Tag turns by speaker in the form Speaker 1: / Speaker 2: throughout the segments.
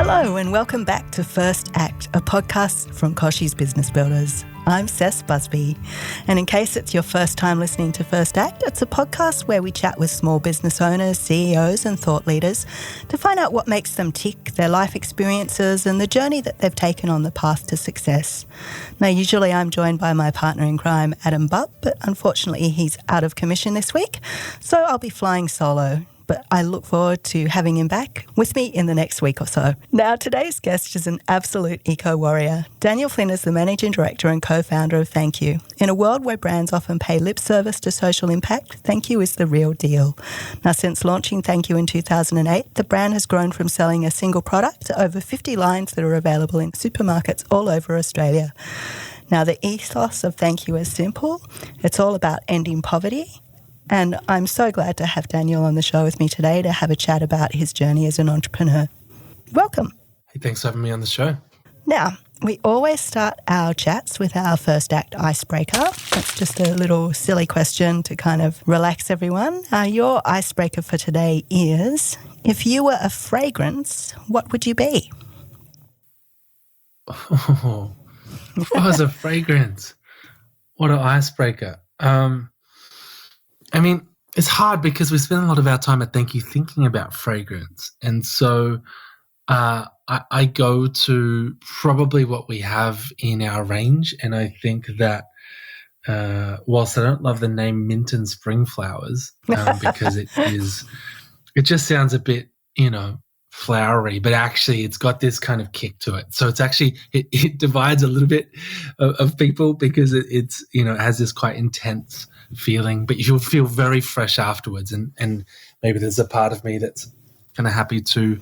Speaker 1: Hello and welcome back to First Act, a podcast from Kochie's Business Builders. I'm Cess Busby, and in case it's your first time listening to First Act, it's a podcast where we chat with small business owners, CEOs and thought leaders to find out what makes them tick, their life experiences and the journey that they've taken on the path to success. Now, usually I'm joined by my partner in crime, Adam Butt, but unfortunately he's out of commission this week, so I'll be flying solo. But I look forward to having him back with me in the next week or so. Now, today's guest is an absolute eco-warrior. Daniel Flynn is the Managing Director and co-founder of Thankyou. In a world where brands often pay lip service to social impact, Thankyou is the real deal. Now, since launching Thankyou in 2008, the brand has grown from selling a single product to over 50 lines that are available in supermarkets all over Australia. Now, the ethos of Thankyou is simple. It's all about ending poverty. And I'm so glad to have Daniel on the show with me today to have a chat about his journey as an entrepreneur. Welcome.
Speaker 2: Hey, thanks for having me on the show.
Speaker 1: Now, we always start our chats with our First Act icebreaker. That's just a little silly question to kind of relax everyone. Your icebreaker for today is, if you were a fragrance, what would you be?
Speaker 2: Oh, if I was a fragrance, what an icebreaker. I mean, it's hard because we spend a lot of our time at Thankyou thinking about fragrance. And so I go to probably what we have in our range. And I think that whilst I don't love the name Mint and Spring Flowers because it just sounds a bit, flowery, but actually it's got this kind of kick to it. So it's actually, it divides a little bit of people because it's, it has this quite intense feeling, but you'll feel very fresh afterwards. And maybe there's a part of me that's kind of happy to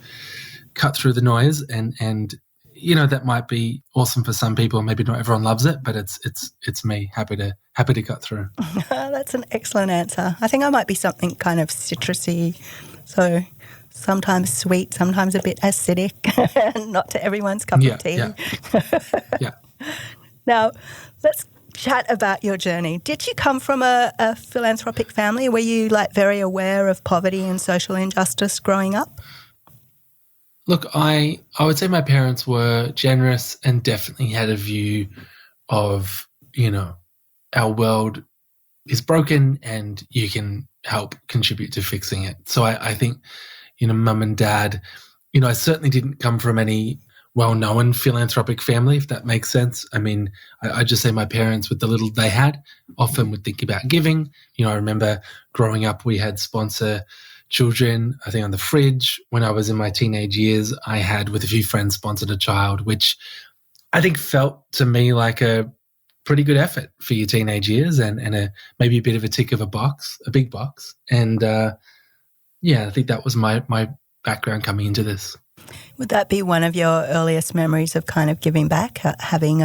Speaker 2: cut through the noise and that might be awesome for some people. Maybe not everyone loves it, but it's me happy to cut through.
Speaker 1: That's an excellent answer. I think I might be something kind of citrusy. So sometimes sweet, sometimes a bit acidic, not to everyone's cup of tea.
Speaker 2: Yeah.
Speaker 1: Now, let's chat about your journey. Did you come from a philanthropic family? Were you very aware of poverty and social injustice growing up?
Speaker 2: Look, I would say my parents were generous and definitely had a view of, our world is broken and you can help contribute to fixing it. So I think, mum and dad, I certainly didn't come from any well-known philanthropic family, if that makes sense. I mean, I just say my parents, with the little they had, often would think about giving. I remember growing up, we had sponsor children, I think on the fridge. When I was in my teenage years, I had, with a few friends, sponsored a child, which I think felt to me like a pretty good effort for your teenage years and maybe a bit of a tick of a big box. And I think that was my background coming into this.
Speaker 1: Would that be one of your earliest memories of kind of giving back, having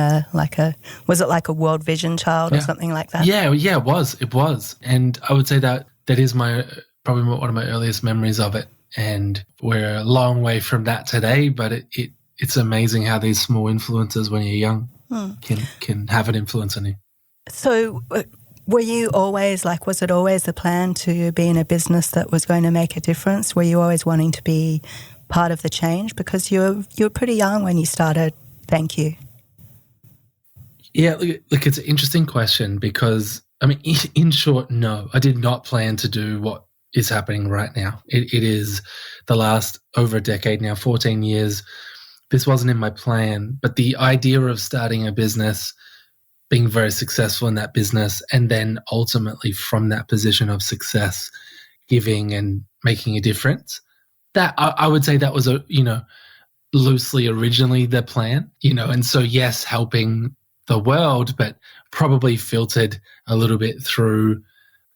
Speaker 1: was it like a World Vision child or something like that?
Speaker 2: Yeah, it was. And I would say that is probably one of my earliest memories of it. And we're a long way from that today, but it's amazing how these small influences when you're young can have an influence on you.
Speaker 1: So were you always was it always the plan to be in a business that was going to make a difference? Were you always wanting to be part of the change? Because you were pretty young when you started Thankyou.
Speaker 2: Yeah, look, it's an interesting question because, I mean, in short, no, I did not plan to do what is happening right now. It is the last over a decade now, 14 years. This wasn't in my plan, but the idea of starting a business, being very successful in that business, and then ultimately from that position of success, giving and making a difference, that I would say that was loosely originally the plan, and so yes, helping the world, but probably filtered a little bit through,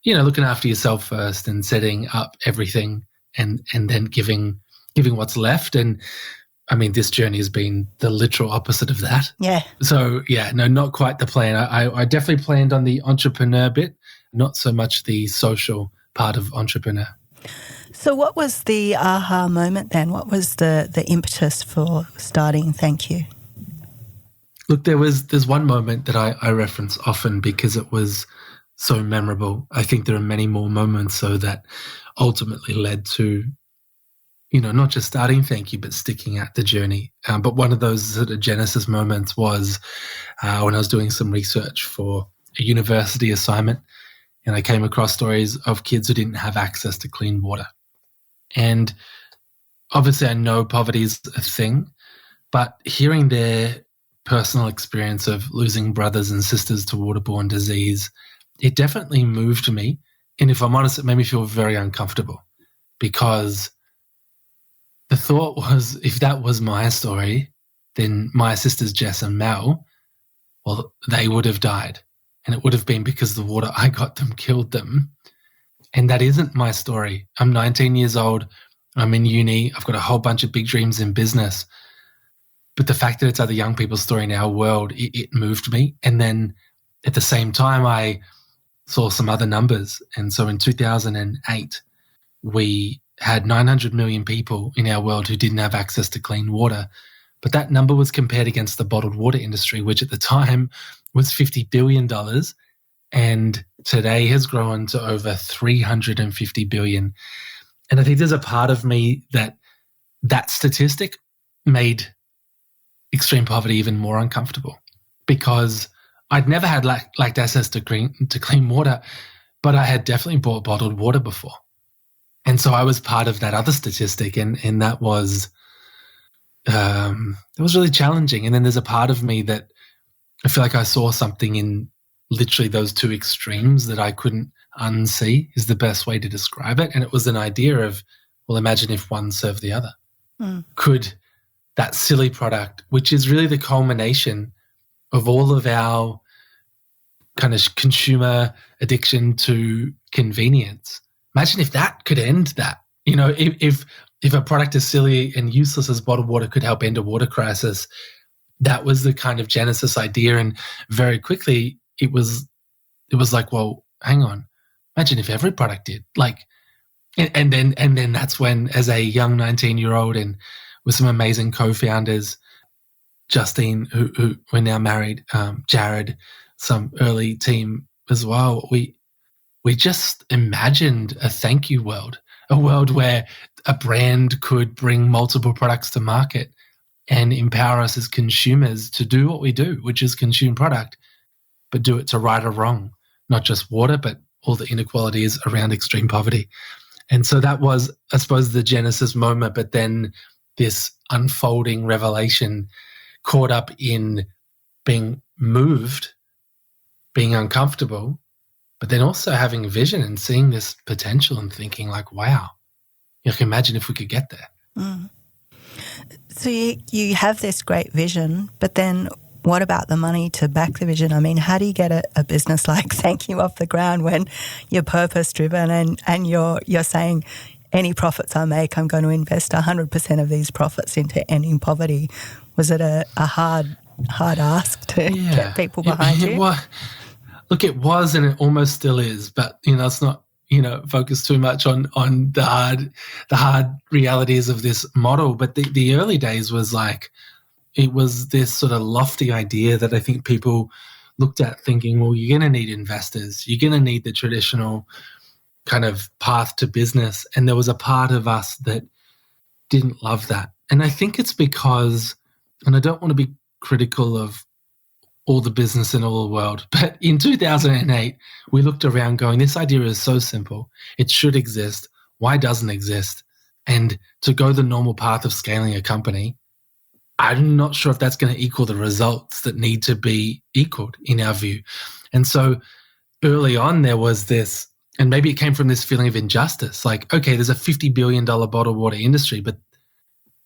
Speaker 2: looking after yourself first and setting up everything and then giving what's left. And I mean, this journey has been the literal opposite of that.
Speaker 1: Yeah.
Speaker 2: So no, not quite the plan. I definitely planned on the entrepreneur bit, not so much the social part of entrepreneur.
Speaker 1: So what was the aha moment then? What was the impetus for starting Thankyou?
Speaker 2: Look, there's one moment that I reference often because it was so memorable. I think there are many more moments so that ultimately led to, not just starting Thankyou, but sticking out the journey. But one of those sort of genesis moments was when I was doing some research for a university assignment, and I came across stories of kids who didn't have access to clean water. And obviously I know poverty is a thing, but hearing their personal experience of losing brothers and sisters to waterborne disease, it definitely moved me. And if I'm honest, it made me feel very uncomfortable, because the thought was, if that was my story, then my sisters Jess and Mel, well, they would have died. And it would have been because the water I got them killed them. And that isn't my story. I'm 19 years old. I'm in uni. I've got a whole bunch of big dreams in business. But the fact that it's other young people's story in our world, it moved me. And then at the same time, I saw some other numbers. And so in 2008, we had 900 million people in our world who didn't have access to clean water. But that number was compared against the bottled water industry, which at the time was $50 billion, and today has grown to over $350 billion. And I think there's a part of me that statistic made extreme poverty even more uncomfortable, because I'd never had lacked access to clean water, but I had definitely bought bottled water before. And so I was part of that other statistic, and that was it was really challenging. And then there's a part of me that I feel like I saw something in literally those two extremes that I couldn't unsee, is the best way to describe it. And it was an idea of, well, imagine if one served the other. Could that silly product, which is really the culmination of all of our kind of consumer addiction to convenience, imagine if that could end that. If a product as silly and useless as bottled water could help end a water crisis, that was the kind of genesis idea. And very quickly it was like, well, hang on, imagine if every product did. And then that's when, as a young 19-year-old and with some amazing co-founders, Justine, who we're now married, Jared, some early team as well, we just imagined a Thankyou world, a world where a brand could bring multiple products to market and empower us as consumers to do what we do, which is consume product, but do it to right or wrong, not just water, but all the inequalities around extreme poverty. And so that was, I suppose, the genesis moment, but then this unfolding revelation caught up in being moved, being uncomfortable, but then also having a vision and seeing this potential and thinking like, wow, you can imagine if we could get there.
Speaker 1: So you have this great vision, but then what about the money to back the vision? I mean, how do you get a business like Thankyou off the ground when you're purpose-driven and you're saying, any profits I make, I'm going to invest 100% of these profits into ending poverty? Was it a hard ask to get people behind you?
Speaker 2: Look, it was, and it almost still is, but it's not focus too much on the hard realities of this model. But the early days was like, it was this sort of lofty idea that I think people looked at thinking, well, you're going to need investors, you're going to need the traditional kind of path to business. And there was a part of us that didn't love that. And I think it's because, and I don't want to be critical of all the business in all the world, but in 2008, we looked around going, this idea is so simple. It should exist. Why doesn't it exist? And to go the normal path of scaling a company, I'm not sure if that's going to equal the results that need to be equaled in our view. And so early on, there was this, and maybe it came from this feeling of injustice. Like, okay, there's a $50 billion bottled water industry, but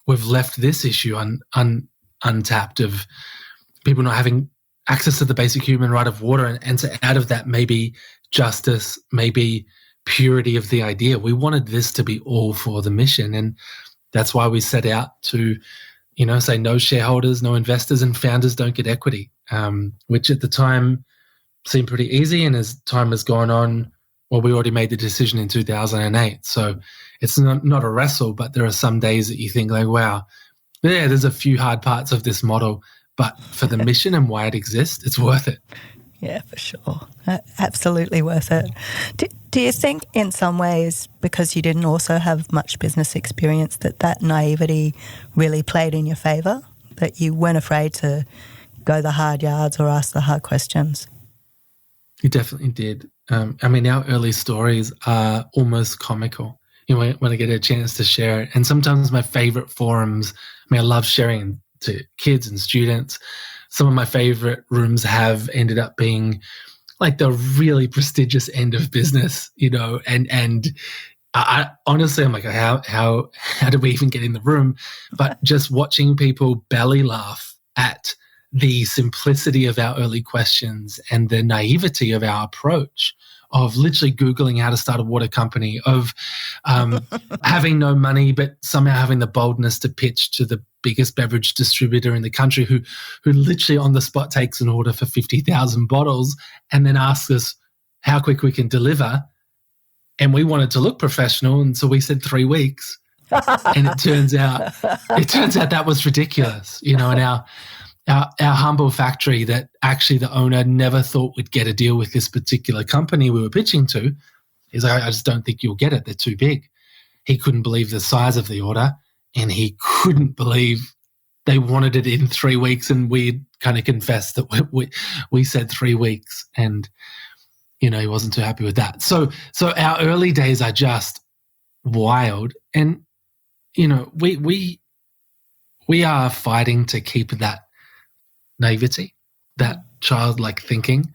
Speaker 2: we've left this issue untapped of people not having access to the basic human right of water. And so out of that, maybe justice, maybe purity of the idea. We wanted this to be all for the mission. And that's why we set out to, say no shareholders, no investors, and founders don't get equity, which at the time seemed pretty easy. And as time has gone on, well, we already made the decision in 2008. So it's not a wrestle, but there are some days that you think like, wow, yeah, there's a few hard parts of this model, but for the mission and why it exists, it's worth it.
Speaker 1: Yeah, for sure. Absolutely worth it. Do you think in some ways, because you didn't also have much business experience, that naivety really played in your favour? That you weren't afraid to go the hard yards or ask the hard questions?
Speaker 2: It definitely did. I mean, our early stories are almost comical. You know, when I get a chance to share it. And sometimes my favorite forums, I mean, I love sharing to kids and students. Some of my favorite rooms have ended up being like the really prestigious end of business, you know, and I honestly, I'm like, how did we even get in the room? But just watching people belly laugh at the simplicity of our early questions and the naivety of our approach of literally Googling how to start a water company, of having no money, but somehow having the boldness to pitch to the biggest beverage distributor in the country who literally on the spot takes an order for 50,000 bottles and then asks us how quick we can deliver. And we wanted to look professional, and so we said 3 weeks. And it turns out that was ridiculous, you know, and our humble factory that actually the owner never thought would get a deal with this particular company we were pitching to is like, I just don't think you'll get it. They're too big. He couldn't believe the size of the order, and he couldn't believe they wanted it in 3 weeks, and we kind of confessed that we said 3 weeks, and you know, he wasn't too happy with that. So our early days are just wild, and you know, we are fighting to keep that naivety, that childlike thinking.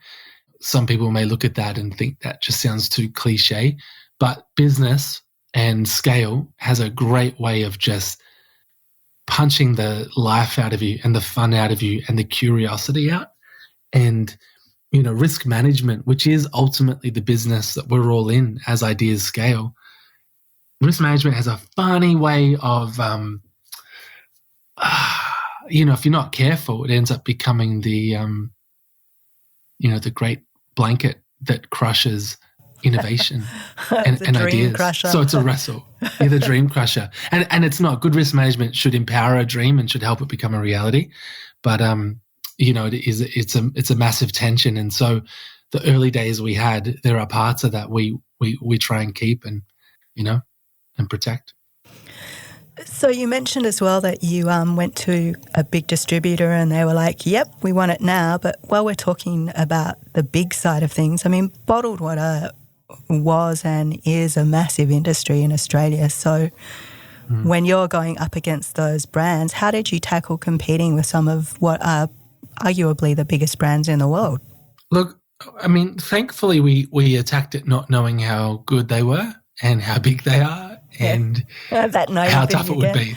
Speaker 2: Some people may look at that and think that just sounds too cliche, but business and scale has a great way of just punching the life out of you and the fun out of you and the curiosity out. And, you know, risk management, which is ultimately the business that we're all in as ideas scale. Risk management has a funny way of, you know, if you're not careful, it ends up becoming the, you know, the great blanket that crushes innovation and ideas.
Speaker 1: Crusher.
Speaker 2: So it's a wrestle. You're the dream crusher. And it's not. Good risk management should empower a dream and should help it become a reality. But, you know, it's a massive tension. And so the early days we had, there are parts of that we try and keep and, you know, and protect.
Speaker 1: So you mentioned as well that you went to a big distributor and they were like, yep, we want it now. But while we're talking about the big side of things, I mean, bottled water was and is a massive industry in Australia. So when you're going up against those brands, how did you tackle competing with some of what are arguably the biggest brands in the world?
Speaker 2: Look, I mean, thankfully we attacked it not knowing how good they were and how big they are and
Speaker 1: that
Speaker 2: how tough it would be.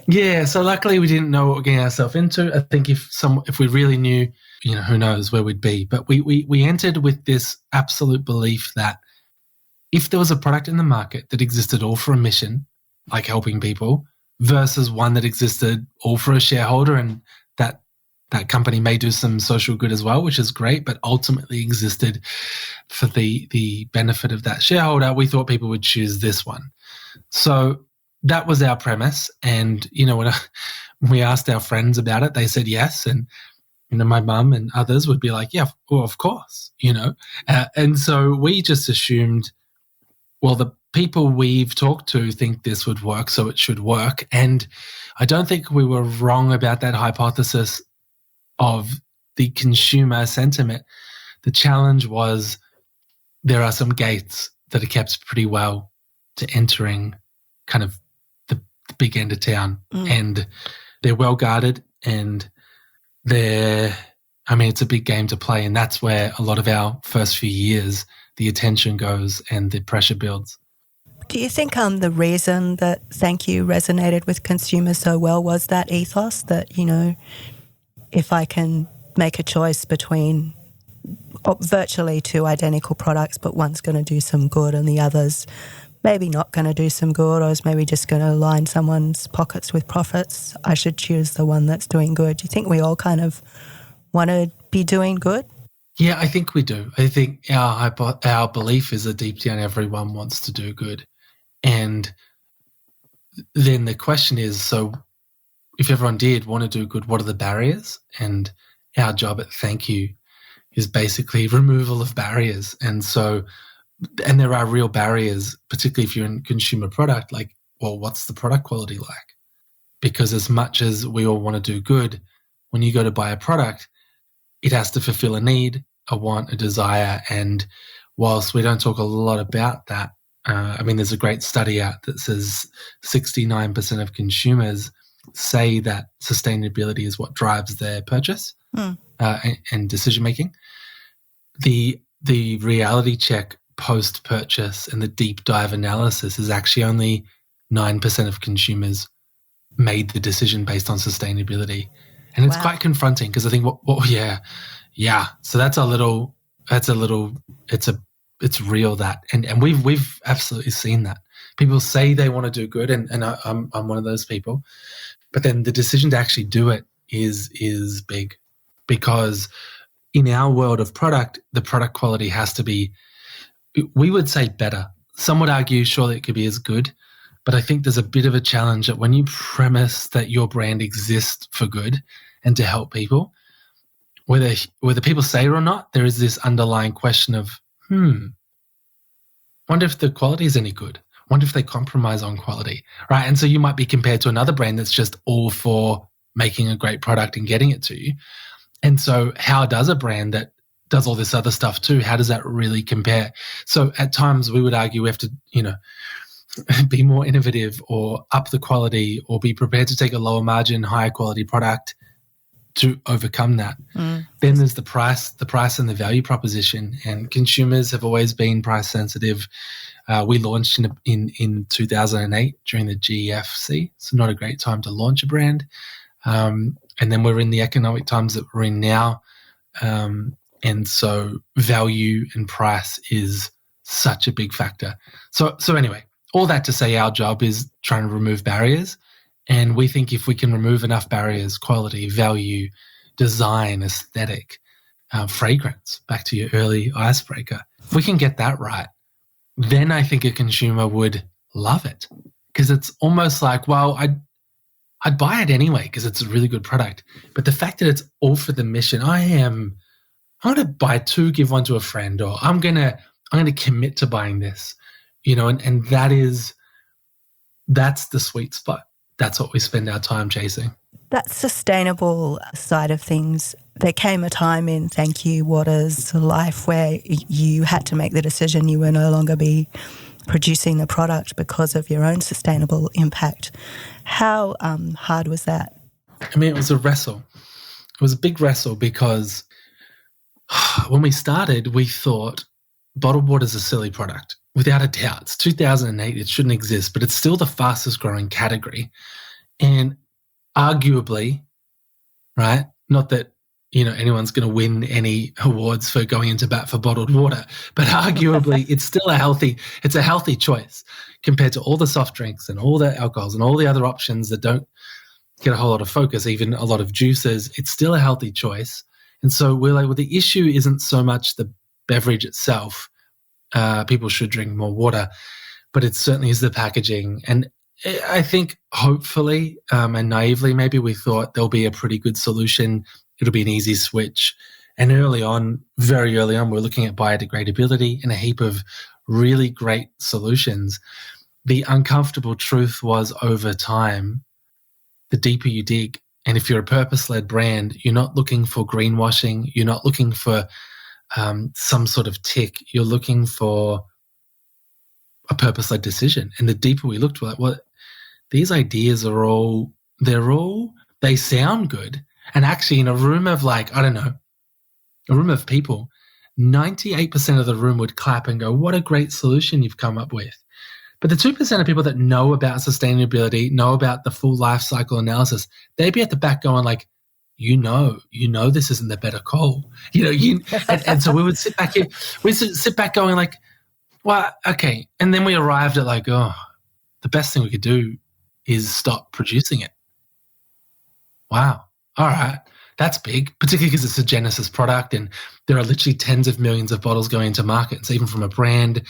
Speaker 2: Yeah, so luckily we didn't know what we're getting ourselves into. I think if we really knew, you know, who knows where we'd be. But we entered with this absolute belief that if there was a product in the market that existed all for a mission, like helping people, versus one that existed all for a shareholder and that company may do some social good as well, which is great, but ultimately existed for the benefit of that shareholder, we thought people would choose this one. So that was our premise. And, you know, when we asked our friends about it, they said yes. And, you know, my mum and others would be like, yeah, well, of course, you know. And so we just assumed, well, the people we've talked to think this would work, so it should work. And I don't think we were wrong about that hypothesis of the consumer sentiment. The challenge was there are some gates that are kept pretty well to entering kind of the big end of town. And they're well guarded and it's a big game to play. And that's where a lot of our first few years, the attention goes and the pressure builds.
Speaker 1: Do you think the reason that Thankyou resonated with consumers so well was that ethos that, you know, if I can make a choice between virtually two identical products, but one's going to do some good and the other's maybe not going to do some good or is maybe just going to line someone's pockets with profits, I should choose the one that's doing good. Do you think we all kind of want to be doing good?
Speaker 2: Yeah, I think we do. I think our belief is that deep down everyone wants to do good. And then the question is, so if everyone did want to do good, what are the barriers? And our job at Thankyou is basically removal of barriers. And there are real barriers, particularly if you're in consumer product, like, well, what's the product quality like? Because as much as we all want to do good, when you go to buy a product, it has to fulfill a need, a want, a desire. And whilst we don't talk a lot about that, there's a great study out that says 69% of consumers say that sustainability is what drives their purchase and decision-making. The reality check post-purchase and the deep dive analysis is actually only 9% of consumers made the decision based on sustainability. And it's quite confronting because I think, so it's real that, and we've absolutely seen that. People say they want to do good, and I'm one of those people, but then the decision to actually do it is big, because in our world of product, the product quality has to be, we would say, better. Some would argue surely it could be as good, but I think there's a bit of a challenge that when you premise that your brand exists for good and to help people, whether people say it or not, there is this underlying question of, wonder if the quality is any good. Wonder if they compromise on quality, right? And so you might be compared to another brand that's just all for making a great product and getting it to you. And so how does a brand that does all this other stuff too, how does that really compare? So at times we would argue we have to, be more innovative or up the quality or be prepared to take a lower margin, higher quality product to overcome that. Then there's the price and the value proposition, and consumers have always been price sensitive. We launched in 2008 during the GFC, so not a great time to launch a brand. And then we're in the economic times that we're in now. And so value and price is such a big factor. So anyway, all that to say, our job is trying to remove barriers. And we think if we can remove enough barriers, quality, value, design, aesthetic, fragrance, back to your early icebreaker, if we can get that right, then I think a consumer would love it, because it's almost like, well, I'd buy it anyway because it's a really good product. But the fact that it's all for the mission, I'm going to buy 2, give 1 to a friend, or I'm going to commit to buying this, and that's the sweet spot. That's what we spend our time chasing.
Speaker 1: That sustainable side of things, there came a time in Thankyou Water's life where you had to make the decision you were no longer be producing the product because of your own sustainable impact. How hard was that?
Speaker 2: It was a wrestle. It was a big wrestle because when we started, we thought bottled water is a silly product. Without a doubt, it's 2008, it shouldn't exist, but it's still the fastest growing category. And arguably, right, not that, anyone's going to win any awards for going into bat for bottled water, but arguably it's still a healthy choice compared to all the soft drinks and all the alcohols and all the other options that don't get a whole lot of focus, even a lot of juices. It's still a healthy choice. And so we're like, well, the issue isn't so much the beverage itself. People should drink more water, but it certainly is the packaging. And I think hopefully and naively, maybe we thought there'll be a pretty good solution. It'll be an easy switch. And very early on, we're looking at biodegradability and a heap of really great solutions. The uncomfortable truth was, over time, the deeper you dig, and if you're a purpose-led brand, you're not looking for greenwashing, you're not looking for some sort of tick, you're looking for a purpose-led decision. And the deeper we looked, we're like, well, these ideas they sound good. And actually in a room of a room of people, 98% of the room would clap and go, what a great solution you've come up with. But the 2% of people that know about sustainability, know about the full life cycle analysis, they'd be at the back going like, this isn't the better call. And so we would sit back here, going like, well, okay. And then we arrived at the best thing we could do is stop producing it. Wow. All right. That's big, particularly because it's a Genesis product and there are literally tens of millions of bottles going into market. So even from a brand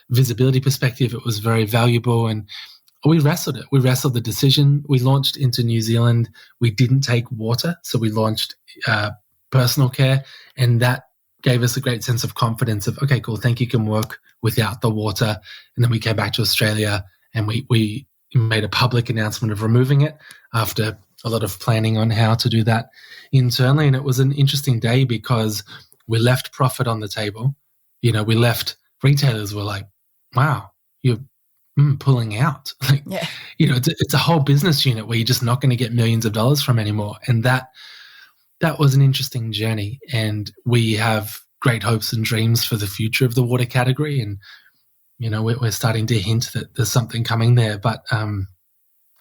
Speaker 2: visibility perspective, it was very valuable. And we wrestled it. We wrestled the decision. We launched into New Zealand. We didn't take water. So we launched personal care. And that gave us a great sense of confidence of, okay, cool, Thankyou can work without the water. And then we came back to Australia and we made a public announcement of removing it after a lot of planning on how to do that internally. And it was an interesting day because we left profit on the table. We left, retailers were like, wow, you're pulling out. Like,
Speaker 1: Yeah.
Speaker 2: It's a whole business unit where you're just not going to get millions of dollars from anymore. And that was an interesting journey. And we have great hopes and dreams for the future of the water category. And, we're starting to hint that there's something coming there. But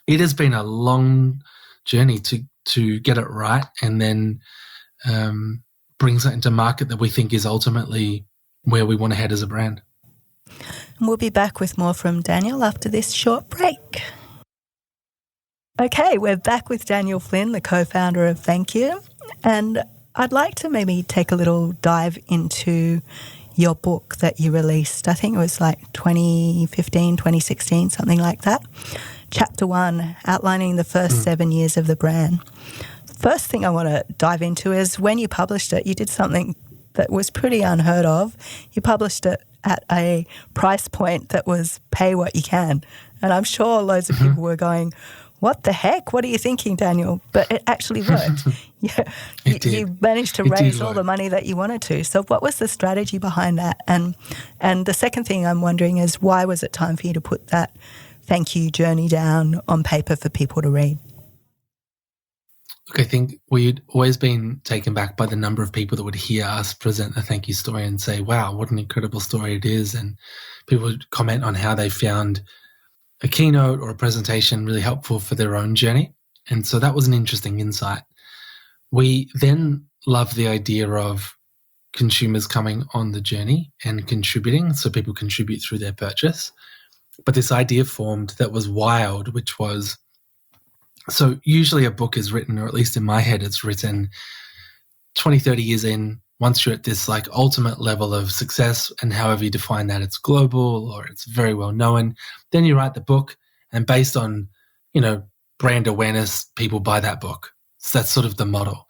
Speaker 2: it has been a long journey to get it right and then bring something to market that we think is ultimately where we want to head as a brand.
Speaker 1: And we'll be back with more from Daniel after this short break. Okay, we're back with Daniel Flynn, the co-founder of Thankyou. And I'd like to maybe take a little dive into your book that you released. I think it was like 2015, 2016, something like that. Chapter 1, outlining the first 7 years of the brand. First thing I want to dive into is when you published it, you did something that was pretty unheard of. You published it at a price point that was pay what you can. And I'm sure loads of people were going, what the heck? What are you thinking, Daniel? But it actually worked. You managed to raise all the money that you wanted to. So what was the strategy behind that? And the second thing I'm wondering is why was it time for you to put that Thankyou journey down on paper for people to read?
Speaker 2: Look, I think we'd always been taken back by the number of people that would hear us present the Thankyou story and say, wow, what an incredible story it is. And people would comment on how they found a keynote or a presentation really helpful for their own journey. And so that was an interesting insight. We then love the idea of consumers coming on the journey and contributing, so people contribute through their purchase. But this idea formed that was wild, which was, so usually a book is written, or at least in my head, it's written 20, 30 years in, once you're at this like ultimate level of success, and however you define that, it's global or it's very well known, then you write the book, and based on, brand awareness, people buy that book. So that's sort of the model.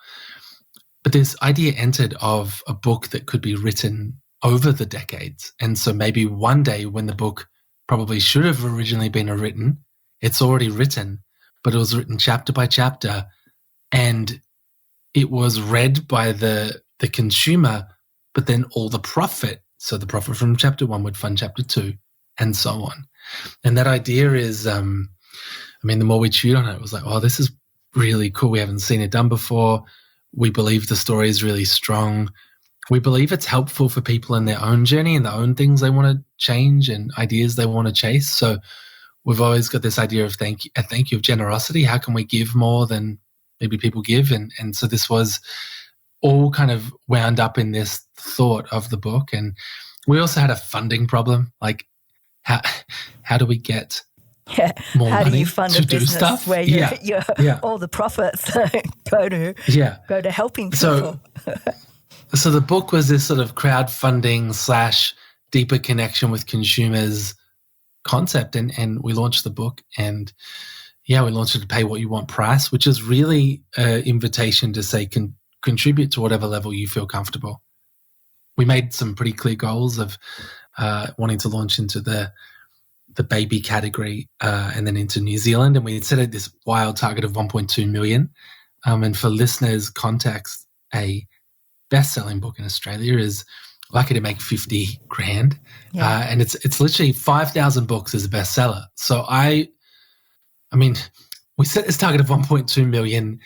Speaker 2: But this idea entered of a book that could be written over the decades. And so maybe one day when the book probably should have originally been written, it's already written, but it was written chapter by chapter, and it was read by the consumer, but then all the profit, so the profit from chapter 1 would fund chapter 2, and so on. And that idea is, the more we chewed on it, it was like, oh, this is really cool. We haven't seen it done before. We believe the story is really strong. We believe it's helpful for people in their own journey and their own things they want to change and ideas they want to chase. So we've always got this idea of thank you of generosity. How can we give more than maybe people give? And so this was all kind of wound up in this thought of the book. And we also had a funding problem. Like, how do we get more
Speaker 1: how
Speaker 2: money
Speaker 1: do you fund
Speaker 2: to
Speaker 1: a
Speaker 2: do
Speaker 1: business
Speaker 2: stuff?
Speaker 1: where all the profits go to helping people?
Speaker 2: So the book was this sort of crowdfunding / deeper connection with consumers concept, and we launched the book, and we launched it to pay what you want price, which is really an invitation to say contribute to whatever level you feel comfortable. We made some pretty clear goals of wanting to launch into the baby category and then into New Zealand, and we set at this wild target of 1.2 million. And for listeners' context, a best-selling book in Australia is lucky to make 50 grand. Yeah. And it's literally 5,000 books as a bestseller. So we set this target of 1.2 million.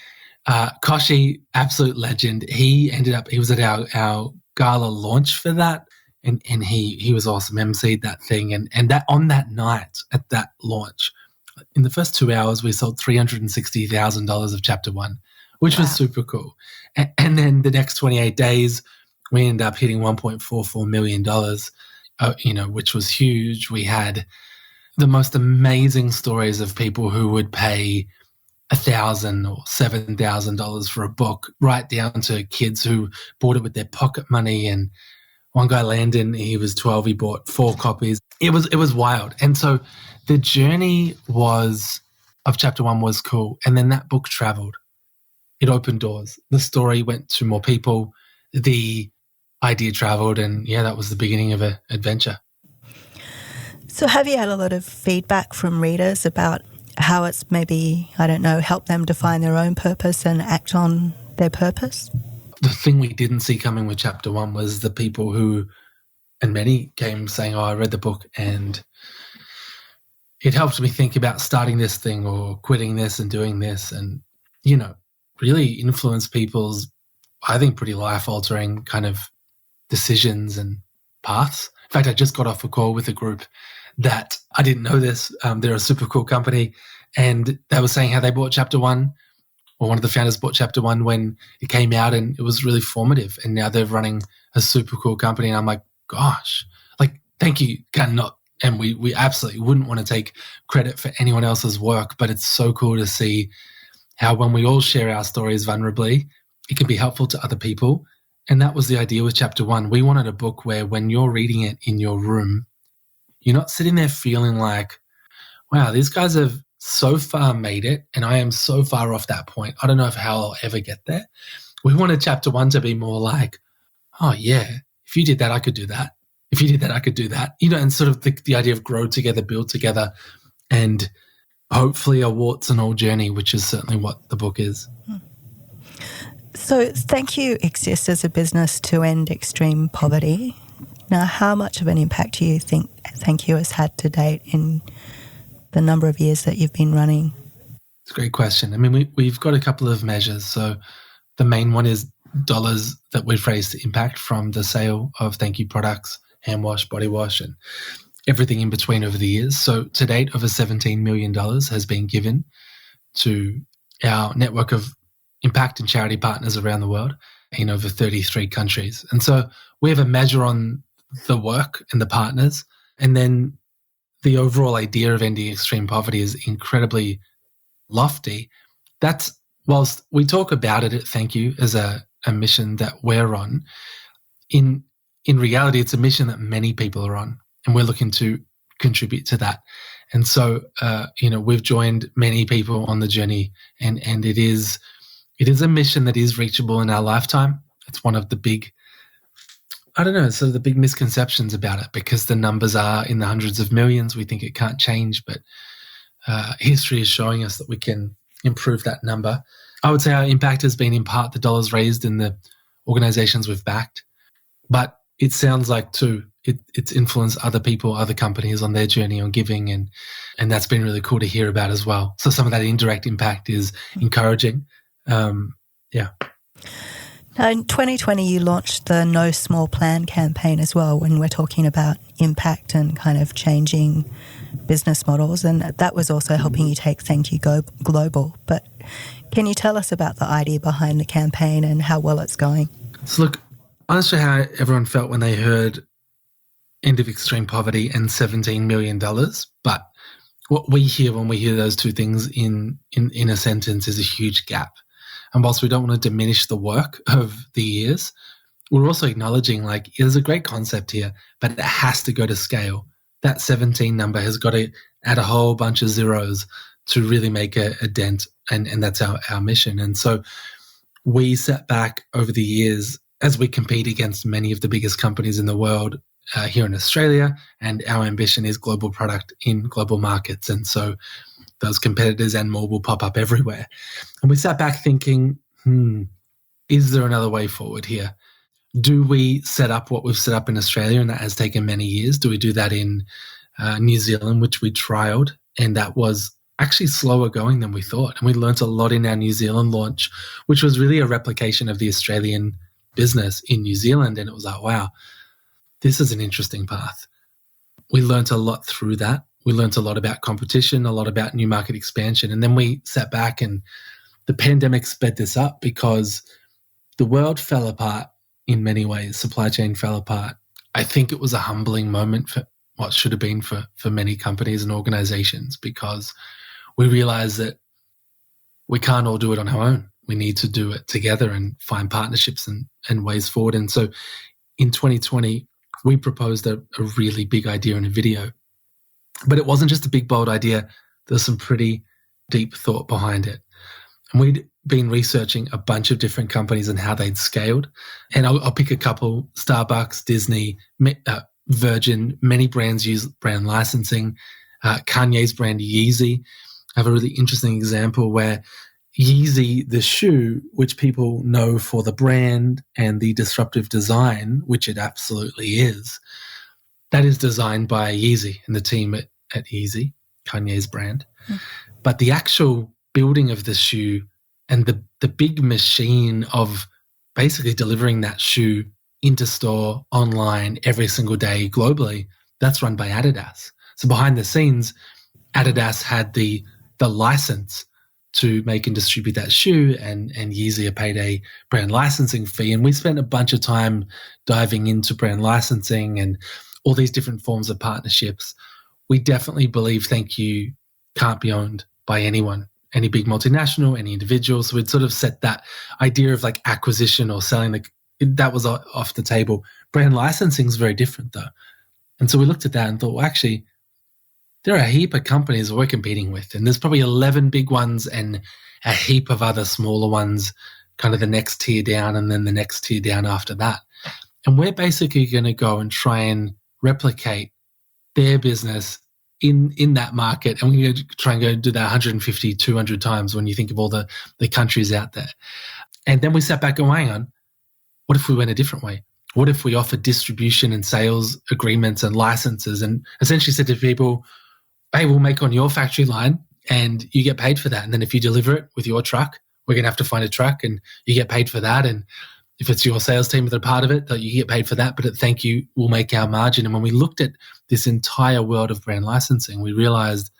Speaker 2: Koshi, absolute legend. He was at our gala launch for that. And he was awesome, emceed that thing. And that on that night at that launch, in the first 2 hours, we sold $360,000 of chapter 1, which was super cool. And then the next 28 days, we ended up hitting $1.44 million, which was huge. We had the most amazing stories of people who would pay $1,000 or $7,000 for a book, right down to kids who bought it with their pocket money. And one guy, Landon, he was 12, he bought 4 copies. It was wild. And so the journey of chapter 1 was cool. And then that book traveled. It opened doors. The story went to more people. The idea traveled, and that was the beginning of an adventure.
Speaker 1: So have you had a lot of feedback from readers about how it's maybe, I don't know, helped them define their own purpose and act on their purpose?
Speaker 2: The thing we didn't see coming with chapter 1 was the people who, and many came saying, I read the book and it helped me think about starting this thing or quitting this and doing this, and, really influenced people's, I think, pretty life-altering kind of decisions and paths. In fact, I just got off a call with a group that I didn't know this. They're a super cool company, and they were saying how they bought chapter 1, or one of the founders bought chapter 1 when it came out, and it was really formative. And now they're running a super cool company. And I'm like, gosh, Thankyou cannot, and we absolutely wouldn't want to take credit for anyone else's work, but it's so cool to see how when we all share our stories vulnerably, it can be helpful to other people. And that was the idea with chapter 1. We wanted a book where when you're reading it in your room, you're not sitting there feeling like, wow, these guys have so far made it and I am so far off that point. I don't know how I'll ever get there. We wanted chapter 1 to be more like, oh yeah, if you did that, I could do that. If you did that, I could do that. And sort of the idea of grow together, build together, and hopefully a warts and all journey, which is certainly what the book is.
Speaker 1: So Thankyou exists as a business to end extreme poverty. Now, how much of an impact do you think Thankyou has had to date in the number of years that you've been running?
Speaker 2: It's a great question. I mean, we've got a couple of measures. So the main one is dollars that we've raised to impact from the sale of Thankyou products, hand wash, body wash, and everything in between over the years. So to date, over $17 million has been given to our network of impact and charity partners around the world in over 33 countries. And so we have a measure on the work and the partners. And then the overall idea of ending extreme poverty is incredibly lofty. That's, whilst we talk about it at Thankyou as a mission that we're on, in reality, it's a mission that many people are on, and we're looking to contribute to that. And so, we've joined many people on the journey, and it is a mission that is reachable in our lifetime. It's one of the big, the big misconceptions about it, because the numbers are in the hundreds of millions. We think it can't change, but history is showing us that we can improve that number. I would say our impact has been in part the dollars raised in the organizations we've backed, but it sounds like too, it's influenced other people, other companies on their journey on giving, and that's been really cool to hear about as well. So some of that indirect impact is encouraging.
Speaker 1: Now, in 2020, you launched the No Small Plan campaign as well, when we're talking about impact and kind of changing business models, and that was also helping you take Thankyou global. But can you tell us about the idea behind the campaign and how well it's going?
Speaker 2: So look, I'm not sure how everyone felt when they heard end of extreme poverty and $17 million, but what we hear when we hear those two things in a sentence is a huge gap. And whilst we don't want to diminish the work of the years, we're also acknowledging there's a great concept here, but it has to go to scale. That 17 number has got to add a whole bunch of zeros to really make a dent, and that's our mission. And so we sat back over the years as we compete against many of the biggest companies in the world here in Australia, and our ambition is global product in global markets. And so those competitors and more will pop up everywhere. And we sat back thinking, is there another way forward here? Do we set up what we've set up in Australia, and that has taken many years? Do we do that in New Zealand, which we trialed, and that was actually slower going than we thought. And we learned a lot in our New Zealand launch, which was really a replication of the Australian business in New Zealand. And it was like, wow, this is an interesting path. We learned a lot through that. We learned a lot about competition, a lot about new market expansion. And then we sat back, and the pandemic sped this up because the world fell apart in many ways. Supply chain fell apart. I think it was a humbling moment for what should have been for many companies and organizations, because we realized that we can't all do it on our own. We need to do it together and find partnerships and ways forward. And so in 2020, we proposed a really big idea in a video. But it wasn't just a big, bold idea. There's some pretty deep thought behind it. And we'd been researching a bunch of different companies and how they'd scaled. And I'll pick a couple: Starbucks, Disney, Virgin. Many brands use brand licensing. Kanye's brand Yeezy. I have a really interesting example where Yeezy, the shoe, which people know for the brand and the disruptive design, which it absolutely is, that is designed by Yeezy and the team at Yeezy, Kanye's brand. But the actual building of the shoe and the big machine of basically delivering that shoe into store, online, every single day globally, that's run by Adidas. So behind the scenes, Adidas had the license to make and distribute that shoe, and Yeezy paid a brand licensing fee. And we spent a bunch of time diving into brand licensing and all these different forms of partnerships. We definitely believe Thankyou can't be owned by anyone, any big multinational, any individual. So we'd sort of set that idea of like acquisition or selling, that was off the table. Brand licensing is very different though. And so we looked at that and thought, well, actually, there are a heap of companies we're competing with, and there's probably 11 big ones and a heap of other smaller ones, kind of the next tier down and then the next tier down after that. And we're basically going to go and try and replicate their business in that market. And we're going to try and go do that 150, 200 times when you think of all the countries out there. And then we sat back and hang on, what if we went a different way? What if we offered distribution and sales agreements and licenses and essentially said to people, hey, we'll make on your factory line and you get paid for that. And then if you deliver it with your truck, we're going to have to find a truck and you get paid for that. And if it's your sales team that are part of it, that you get paid for that. But at Thankyou, we'll make our margin. And when we looked at this entire world of brand licensing, we realized,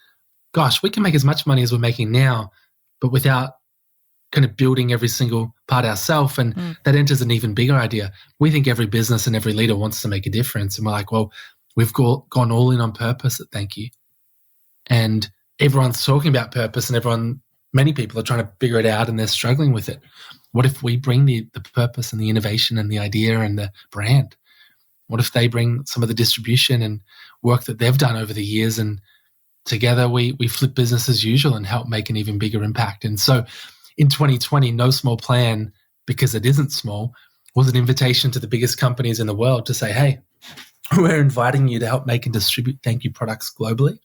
Speaker 2: gosh, we can make as much money as we're making now, but without kind of building every single part ourselves. And that enters an even bigger idea. We think every business and every leader wants to make a difference. And we're like, well, we've gone all in on purpose at Thankyou. And everyone's talking about purpose and many people are trying to figure it out and they're struggling with it. What if we bring the purpose and the innovation and the idea and the brand? What if they bring some of the distribution and work that they've done over the years, and together we flip business as usual and help make an even bigger impact? And so in 2020, No Small Plan, because it isn't small, was an invitation to the biggest companies in the world to say, hey, we're inviting you to help make and distribute Thankyou products globally.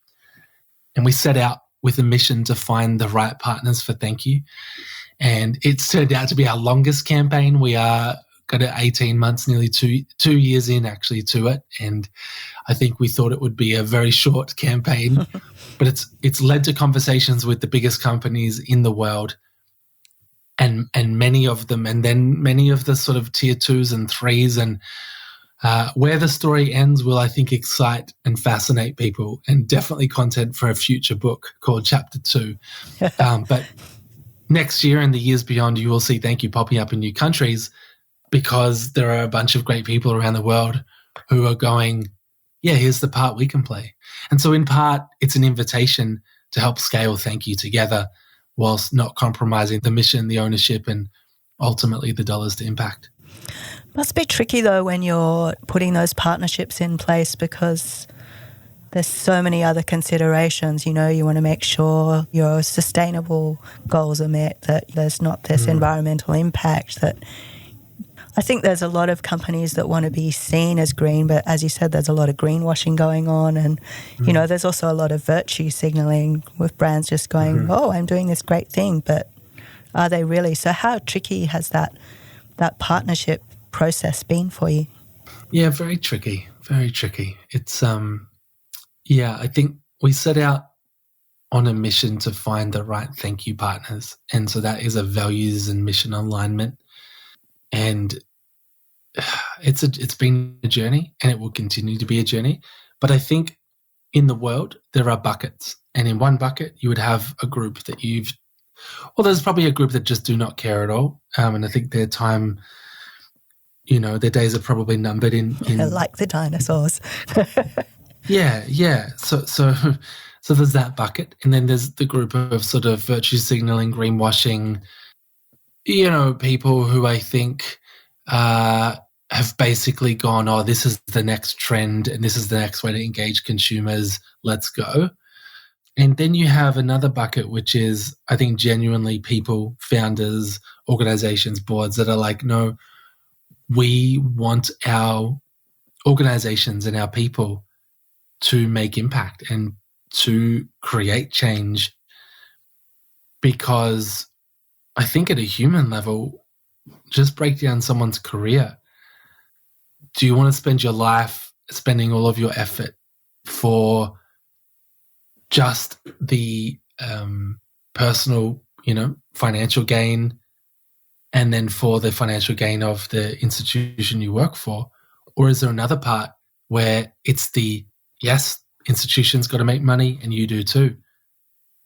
Speaker 2: And we set out with a mission to find the right partners for Thankyou. And it's turned out to be our longest campaign. We are got 18 months, nearly two years in actually to it. And I think we thought it would be a very short campaign, but it's led to conversations with the biggest companies in the world. And many of them, and then many of the sort of tier 2s and 3s, and where the story ends will, I think, excite and fascinate people, and definitely content for a future book called Chapter 2. But next year and the years beyond, you will see Thankyou popping up in new countries because there are a bunch of great people around the world who are going, yeah, here's the part we can play. And so in part, it's an invitation to help scale Thankyou together whilst not compromising the mission, the ownership, and ultimately the dollars to impact.
Speaker 1: Must be tricky though when you're putting those partnerships in place, because there's so many other considerations. You know, you want to make sure your sustainable goals are met, that there's not this environmental impact. That I think there's a lot of companies that want to be seen as green, but as you said, there's a lot of greenwashing going on, and you know, there's also a lot of virtue signaling with brands just going, "Oh, I'm doing this great thing," but are they really? So how tricky has that partnership process been for you?
Speaker 2: Yeah, very tricky. Very tricky. It's I think we set out on a mission to find the right Thankyou partners, and so that is a values and mission alignment. And it's been a journey, and it will continue to be a journey. But I think in the world there are buckets, and in one bucket you would have a group that there's probably a group that just do not care at all, and I think their time, you know, their days are probably numbered in
Speaker 1: like the dinosaurs.
Speaker 2: Yeah. So there's that bucket, and then there's the group of sort of virtue signaling, greenwashing, you know, people who I think have basically gone, oh, this is the next trend and this is the next way to engage consumers. Let's go. And then you have another bucket, which is, I think, genuinely people, founders, organizations, boards that are like, no, we want our organizations and our people to make impact and to create change, because I think at a human level, just break down someone's career. Do you want to spend your life spending all of your effort for just the personal, financial gain, and then for the financial gain of the institution you work for? Or is there another part where it's yes, institution's got to make money and you do too,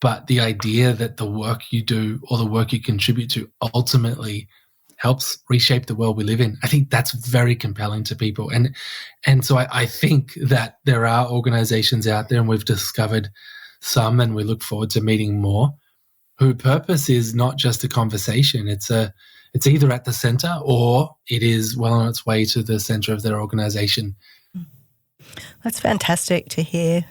Speaker 2: but the idea that the work you do or the work you contribute to ultimately helps reshape the world we live in? I think that's very compelling to people. And so I think that there are organizations out there, and we've discovered some, and we look forward to meeting more, whose purpose is not just a conversation. It's either at the center or it is well on its way to the center of their organization.
Speaker 1: That's fantastic to hear.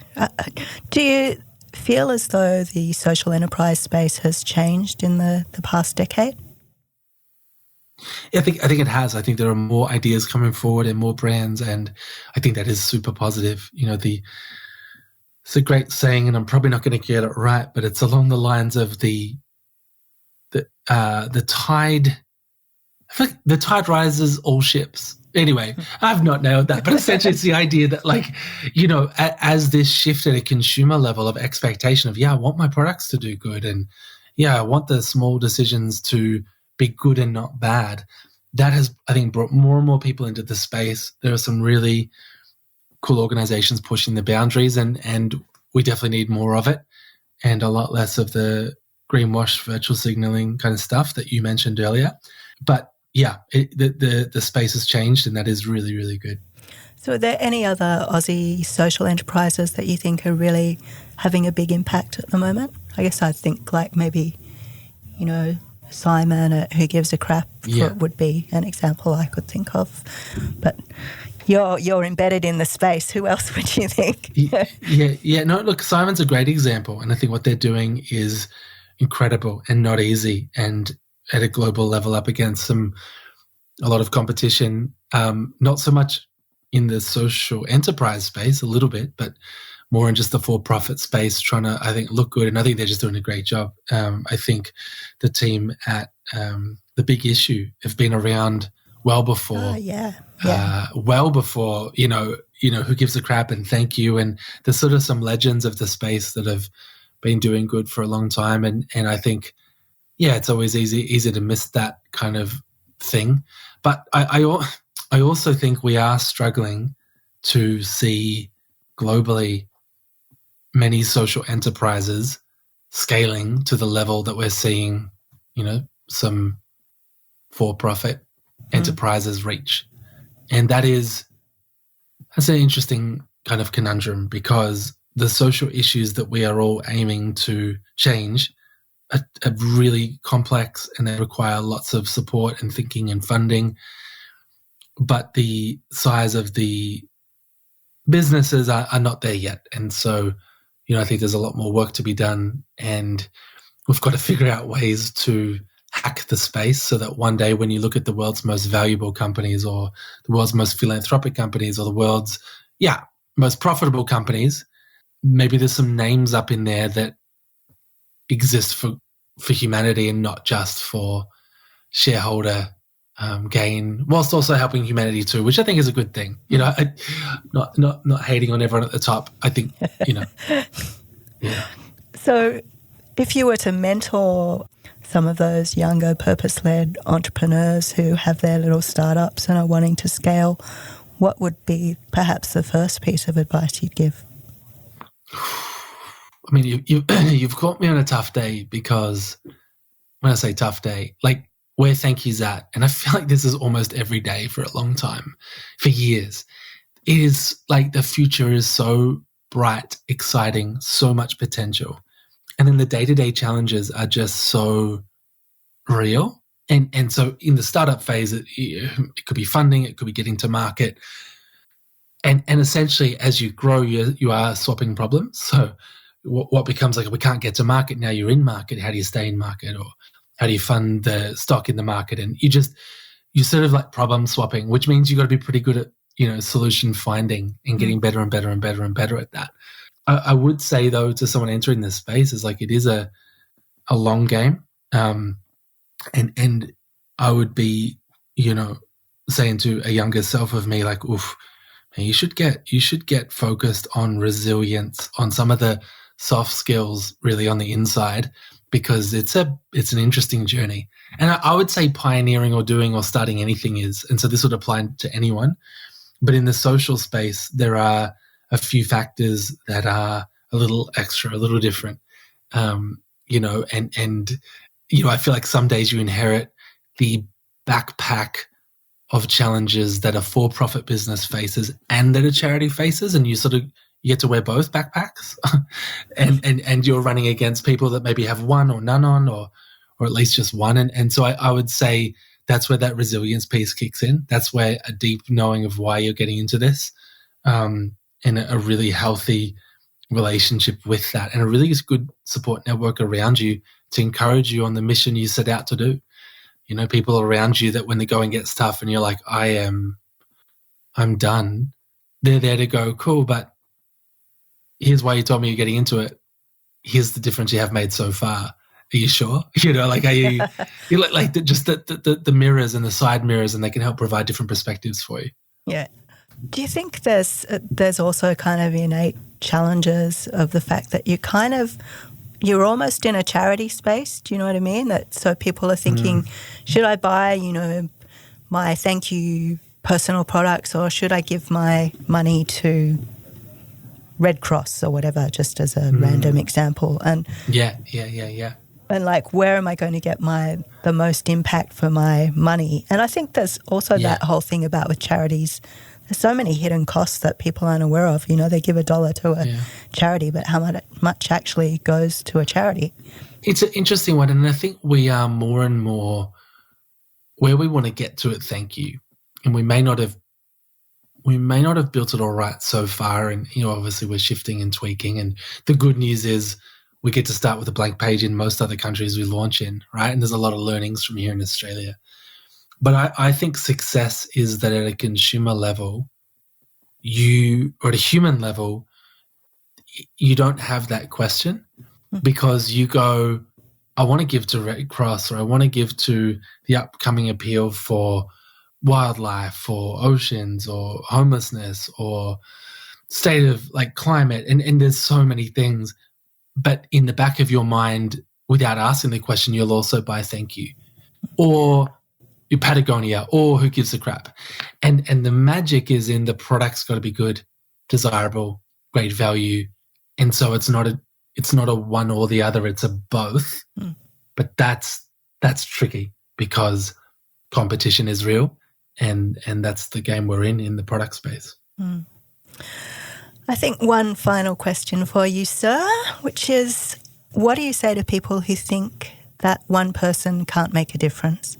Speaker 1: Do you feel as though the social enterprise space has changed in the past decade?
Speaker 2: Yeah, I think it has. I think there are more ideas coming forward and more brands, and I think that is super positive. It's a great saying, and I'm probably not going to get it right, but it's along the lines of the tide. I feel like the tide rises all ships. Anyway, I've not nailed that, but essentially it's the idea that, as this shift at a consumer level of expectation of, I want my products to do good, and I want the small decisions to be good and not bad. That has, I think, brought more and more people into the space. There are some really cool organizations pushing the boundaries, and we definitely need more of it, and a lot less of the greenwash virtual signaling kind of stuff that you mentioned earlier. But the space has changed, and that is really, really good.
Speaker 1: So are there any other Aussie social enterprises that you think are really having a big impact at the moment? I guess I think like maybe, Simon at Who Gives a Crap would be an example I could think of. But you're embedded in the space. Who else would you think?
Speaker 2: No, look, Simon's a great example, and I think what they're doing is incredible and not easy, and at a global level up against a lot of competition, not so much in the social enterprise space, a little bit, but more in just the for-profit space, trying to, I think, look good. And I think they're just doing a great job. I think the team at The Big Issue have been around well before. Well before, Who Gives a Crap and Thankyou. And there's sort of some legends of the space that have been doing good for a long time. And I think, it's always easy to miss that kind of thing. But I also think we are struggling to see globally many social enterprises scaling to the level that we're seeing, some for-profit enterprises reach. And that's an interesting kind of conundrum, because the social issues that we are all aiming to change are really complex, and they require lots of support and thinking and funding. But the size of the businesses are not there yet. And so, I think there's a lot more work to be done, and we've got to figure out ways to hack the space so that one day when you look at the world's most valuable companies, or the world's most philanthropic companies, or the world's, most profitable companies, maybe there's some names up in there that exist for humanity and not just for shareholder gain, whilst also helping humanity too, which I think is a good thing. Not hating on everyone at the top. I think,
Speaker 1: So if you were to mentor some of those younger purpose-led entrepreneurs who have their little startups and are wanting to scale, what would be perhaps the first piece of advice you'd give?
Speaker 2: I mean, you've caught me on a tough day, because when I say tough day, like where Thankyou's at, and I feel like this is almost every day for a long time, for years, it is like the future is so bright, exciting, so much potential. And then the day-to-day challenges are just so real. And so in the startup phase, it could be funding, it could be getting to market. And essentially, as you grow, you are swapping problems. So what becomes like, we can't get to market. Now you're in market. How do you stay in market? Or how do you fund the stock in the market? And you sort of like problem swapping, which means you've got to be pretty good at, solution finding and getting better and better and better and better at that. I would say, though, to someone entering this space, is like, it is a long game. And I would be, saying to a younger self of me, like, oof, man, you should get focused on resilience, on some of the soft skills really on the inside, because it's an interesting journey. And I would say pioneering or doing or starting anything is, and so this would apply to anyone, but in the social space, there are a few factors that are a little extra, a little different, and I feel like some days you inherit the backpack of challenges that a for-profit business faces and that a charity faces, and you get to wear both backpacks, and you're running against people that maybe have one or none on, or at least just one, and so I would say that's where that resilience piece kicks in. That's where a deep knowing of why you're getting into this, and a really healthy relationship with that, and a really good support network around you to encourage you on the mission you set out to do. People around you that when the going gets tough and you're like, I'm done, they're there to go, cool, but here's why you told me you're getting into it. Here's the difference you have made so far. Are you sure? Are you like just the mirrors and the side mirrors, and they can help provide different perspectives for you.
Speaker 1: Yeah. Do you think there's also kind of innate challenges of the fact that you're almost in a charity space? Do you know what I mean? So people are thinking, should I buy, my Thankyou personal products, or should I give my money to Red Cross or whatever, just as a random example? And
Speaker 2: yeah.
Speaker 1: And like, where am I going to get the most impact for my money? And I think there's also that whole thing about with charities. There's so many hidden costs that people aren't aware of. They give $1 to a charity, but how much actually goes to a charity?
Speaker 2: It's an interesting one, and I think we are more and more where we want to get to at Thankyou, and we may not have built it all right so far, and obviously we're shifting and tweaking. And the good news is we get to start with a blank page in most other countries we launch in, right? And there's a lot of learnings from here in Australia. But I think success is that at a consumer level, or at a human level, you don't have that question, because you go, I want to give to Red Cross, or I want to give to the upcoming appeal for wildlife or oceans or homelessness or state of like climate. And there's so many things. But in the back of your mind, without asking the question, you'll also buy Thankyou or your Patagonia, or who gives a crap. And the magic is in the product's got to be good, desirable, great value. And so it's not a one or the other, it's a both. But that's tricky, because competition is real, and that's the game we're in the product space.
Speaker 1: I think one final question for you, sir, which is, what do you say to people who think that one person can't make a difference?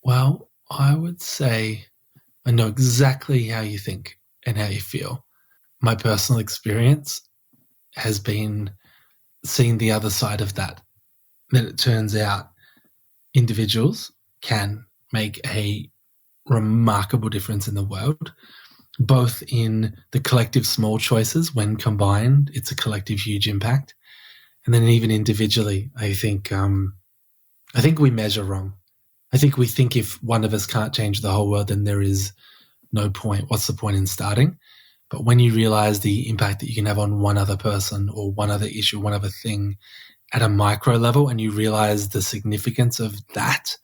Speaker 2: Well, I would say I know exactly how you think and how you feel. My personal experience has been seeing the other side of that it turns out individuals can make a remarkable difference in the world, both in the collective small choices. When combined, it's a collective huge impact. And then even individually, I think we measure wrong. I think we think if one of us can't change the whole world, then there is no point. What's the point in starting? But when you realize the impact that you can have on one other person or one other issue, one other thing at a micro level, and you realize the significance of that,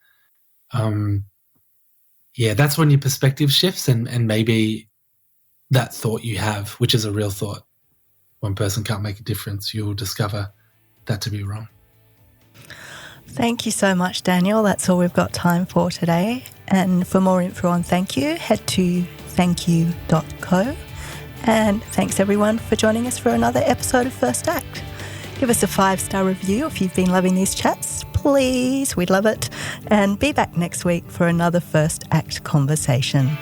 Speaker 2: that's when your perspective shifts, and maybe that thought you have, which is a real thought, one person can't make a difference, you'll discover that to be wrong.
Speaker 1: Thank you so much, Daniel. That's all we've got time for today. And for more info on Thankyou, head to thankyou.co. And thanks everyone for joining us for another episode of First Act. Give us a 5-star review if you've been loving these chats, please. We'd love it. And be back next week for another First Act conversation.